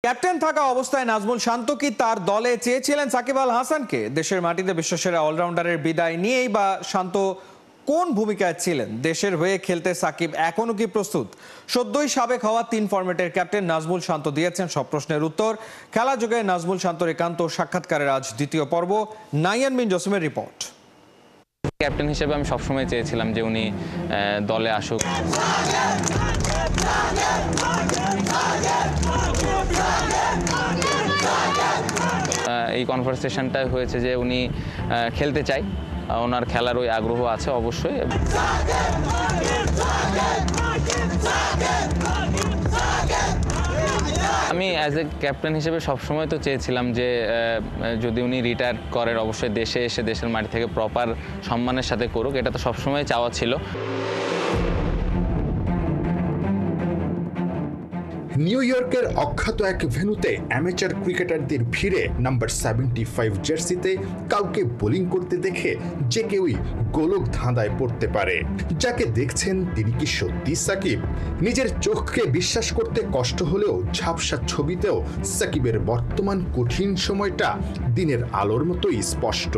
Captain থাকা অবস্থায় নাজমুল শান্ত কি তার দলে চেয়েছিলেন সাকিব আল হাসানকে? দেশের মাটিতে বিশ্বসেরা অলরাউন্ডারের বিদায় নিয়েই বা শান্ত কোন ভূমিকায় ছিলেন? দেশের হয়ে খেলতে সাকিব এখনো কি প্রস্তুত? সদ্যই সাবেক হওয়া 3 ফরম্যাটের ক্যাপ্টেন নাজমুল শান্ত দিয়েছেন সব প্রশ্নের উত্তর। খেলা যোগে নাজমুল শান্তর একান্ত সাক্ষাৎকারের আজ দ্বিতীয় পর্ব। নাইয়ান বিন জসিমের রিপোর্ট। ক্যাপ্টেন হিসেবে আমি সবসময় চেয়েছিলাম যে উনি দলে আসুক। এই কনভারসেশনটা হয়েছে যে উনি খেলতে চাই, ওনার খেলার ওই আগ্রহ আছে অবশ্যই। আমি অ্যাজ এ ক্যাপ্টেন হিসেবে সবসময় তো চেয়েছিলাম যে যদি উনি রিটায়ার করেন অবশ্যই দেশে এসে দেশের মাটি থেকে প্রপার সম্মানের সাথে করুক, এটা তো সবসময় চাওয়া ছিল। নিউ ইয়র্কের অখ্যাত এক ভেন্যুতে অ্যামেচার ক্রিকেটারদের ভিড়ে নাম্বার 75 জার্সিতে কাউকে বোলিং করতে দেখে যে কেউই গোলক ধাঁধায় পড়তে পারে। যাকে দেখছেন তিনি কি সত্যি সাকিব? নিজের চোখকে বিশ্বাস করতে কষ্ট হলেও ঝাপসা ছবিতেও সাকিবের বর্তমান কঠিন সময়টা দিনের আলোর মতোই স্পষ্ট।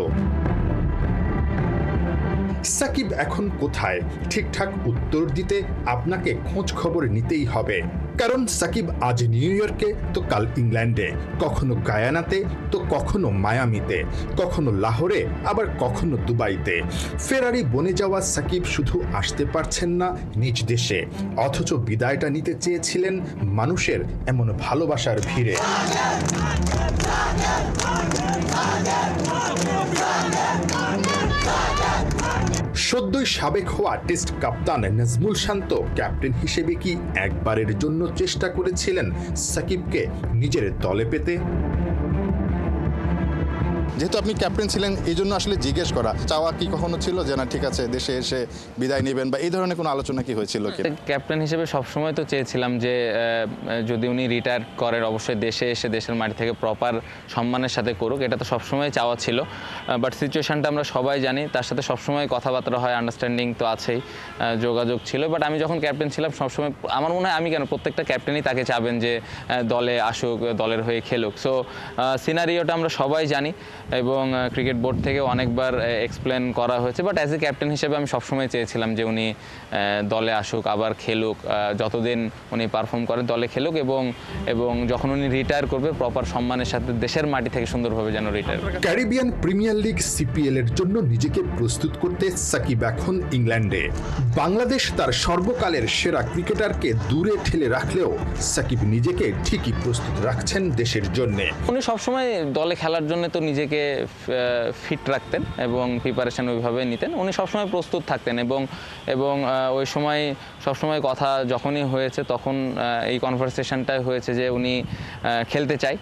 সাকিব এখন কোথায়? ঠিকঠাক উত্তর দিতে আপনাকে খোঁজ খবর নিতেই হবে, কারণ সাকিব আজ নিউ ইয়র্কে তো কাল ইংল্যান্ডে, কখনো গায়ানাতে তো কখনো মায়ামিতে, কখনো লাহোরে আবার কখনো দুবাইতে। ফেরারি বনে যাওয়া সাকিব শুধু আসতে পারছেন না নিজ দেশে, অথচ বিদায়টা নিতে চেয়েছিলেন মানুষের এমন ভালোবাসার ভিড়ে। সদ্যই সাবেক হওয়া টেস্ট কাপ্তান নাজমুল শান্ত ক্যাপ্টেন হিসেবে কি একবারের জন্য চেষ্টা করেছিলেন সাকিবকে নিজের দলে পেতে? যেহেতু আপনি ক্যাপ্টেন ছিলেন, এই জন্য আসলে জিজ্ঞেস করা, চাওয়া কি কখনো ছিল যে না ঠিক আছে দেশে এসে বিদায় নেবেন, বা এই ধরনের কোনো আলোচনা কি হয়েছিল? ক্যাপ্টেন হিসেবে সবসময় তো চেয়েছিলাম যে যদি উনি রিটায়ার করেন অবশ্যই দেশে এসে দেশের মাটি থেকে প্রপার সম্মানের সাথে করুক, এটা তো সবসময় চাওয়া ছিল। বাট সিচুয়েশনটা আমরা সবাই জানি, তার সাথে সবসময় কথাবার্তা হয়, আন্ডারস্ট্যান্ডিং তো আছেই, যোগাযোগ ছিল। বাট আমি যখন ক্যাপ্টেন ছিলাম সবসময় আমার মনে হয় আমি কেন প্রত্যেকটা ক্যাপ্টেনই তাকে চাবেন যে দলে আসুক, দলের হয়ে খেলুক। সো সিনারিওটা আমরা সবাই জানি এবং ক্রিকেট বোর্ড থেকে অনেকবার এক্সপ্লেন করা হয়েছে। বাট অ্যাজ এ ক্যাপ্টেন হিসেবে আমি সবসময় চেয়েছিলাম যে উনি দলে আসুক, আবার খেলুক, যতদিন উনি পারফর্ম করেন দলে খেলুক, এবং যখন উনি রিটায়ার করবে প্রপার সম্মানের সাথে দেশের মাটি থেকে সুন্দরভাবে যেন retire. Caribbean premier league CPL এর জন্য নিজেকে প্রস্তুত করতে সাকিব এখন ইংল্যান্ডে। বাংলাদেশ তার সর্বকালের সেরা ক্রিকেটারকে দূরে ঠেলে রাখলেও সাকিব নিজেকে ঠিকই প্রস্তুত রাখছেন দেশের জন্য। উনি সবসময় দলে খেলার জন্য তো নিজেকে ফিট রাখতেন এবং প্রিপারেশন ওইভাবে নিতেন। উনি সবসময় প্রস্তুত থাকতেন এবং ওই সময় সবসময় কথা যখনই হয়েছে তখন এই কনভারসেশনটাই হয়েছে যে উনি খেলতে চাই,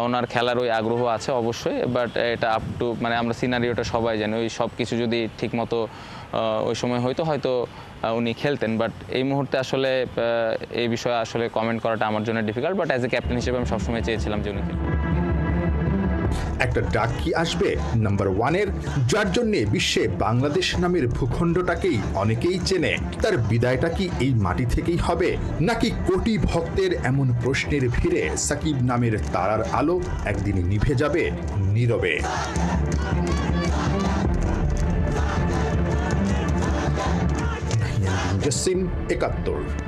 ওনার খেলার ওই আগ্রহ আছে অবশ্যই। বাট এটা আপ টু মানে আমরা সিনারিওটা সবাই জানি, ওই সব কিছু যদি ঠিকমতো ওই সময় হয়তো উনি খেলতেন। বাট এই মুহূর্তে আসলে এই বিষয়ে আসলে কমেন্ট করাটা আমার জন্য difficult. But as a captain হিসেবে আমি সবসময় চেয়েছিলাম যে উনি খেলবেন। একটা ডাক কি আসবে নাম্বার 1-এর, যার জন্য বিশ্বে বাংলাদেশ নামের ভূখণ্ডটাকেই অনেকেই চেনে? তার বিদায়টা কি এই মাটি থেকেই হবে, নাকি কোটি ভক্তের এমন প্রশ্নের ভিড়ে সাকিব নামের তারার আলো একদিন নিভে যাবে নীরবে? নাইয়ান বিন জসিম, ৭১।